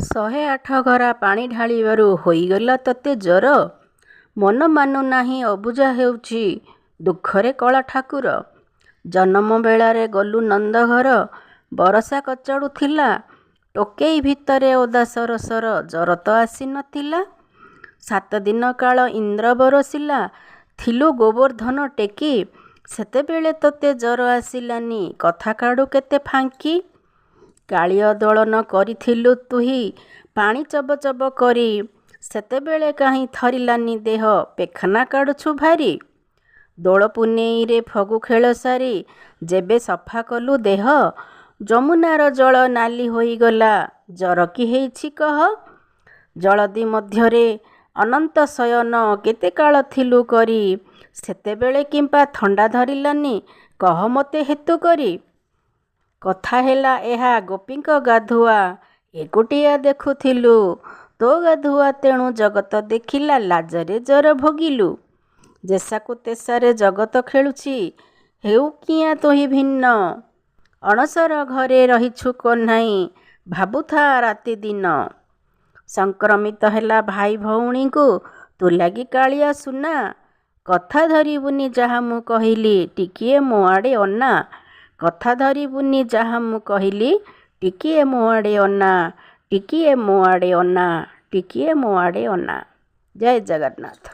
108 ଘରା ପାଣି ଢାଳିବାରୁ ହୋଇଗଲା ତତେ ଜ୍ୱର। ମନ ମାନୁ ନାହିଁ ଅବୁଝା ହେଉଛି ଦୁଃଖରେ କଳା ଠାକୁର। ଜନମ ବେଳାରେ ଗଲୁ ନନ୍ଦଘର, ବରଷା କଚାଡ଼ୁଥିଲା। ଟୋକେଇ ଭିତରେ ଓଦା ସରସର, ଜ୍ୱର ତ ଆସି ନଥିଲା। 7 ଦିନ କାଳ ଇନ୍ଦ୍ର ବରଷିଲା, ଥିଲୁ ଗୋବର୍ଦ୍ଧନ ଟେକି। ସେତେବେଳେ ତତେ ଜ୍ୱର ଆସିଲାନି, କଥା କାଢ଼ୁ କେତେ ଫାଙ୍କି। କାଳିଅ ଦୋଳନ କରିଥିଲୁ ତୁହି, ପାଣି ଚବ ଚବ କରି। ସେତେବେଳେ କାହିଁ ଥରିଲାନି ଦେହ, ପେଖାନା କାଢ଼ୁଛୁ ଭାରି। ଦୋଳ ପୁନେଇରେ ଫଗୁ ଖେଳ ସାରି, ଯେବେ ସଫା କଲୁ ଦେହ। ଯମୁନାର ଜଳ ନାଲି ହୋଇଗଲା, ଜ୍ୱର କି ହେଇଛି କହ। ଜଳଦି ମଧ୍ୟରେ ଅନନ୍ତ ଶୟନ, କେତେ କାଳ ଥିଲୁ କରି। ସେତେବେଳେ କିମ୍ପା ଥଣ୍ଡା ଧରିଲାନି, କହ ମୋତେ ହେତୁ କରି। କଥା ହେଲା ଏହା ଗୋପୀଙ୍କ ଗାଧୁଆ, ଏକୁଟିଆ ଦେଖୁଥିଲୁ। ତୋ ଗାଧୁଆ ତେଣୁ ଜଗତ ଦେଖିଲା, ଲାଜରେ ଜ୍ୱର ଭୋଗିଲୁ। ଯେସାକୁ ତେସାରେ ଜଗତ ଖେଳୁଛି, ହେଉ କିଆଁ ତୁହି ଭିନ୍ନ। ଅଣସର ଘରେ ରହିଛୁ କହ୍ନାଇ, ଭାବୁଥା ରାତି ଦିନ। ସଂକ୍ରମିତ ହେଲା ଭାଇ ଭଉଣୀଙ୍କୁ, ତୁ ଲାଗି କାଳିଆ ସୁନା। କଥା ଧରିବୁନି ଯାହା ମୁଁ କହିଲି, ଟିକିଏ ମୋ ଆଡ଼େ ଅନା। କଥା ଧରିବୁନି ଯାହା ମୁଁ କହିଲି, ଟିକିଏ ମୋ ଆଡ଼େ ଅନା। ଟିକିଏ ମୋ ଆଡ଼େ ଅନା, ଟିକିଏ ମୋ ଆଡ଼େ ଅନା। ଜୟ ଜଗନ୍ନାଥ।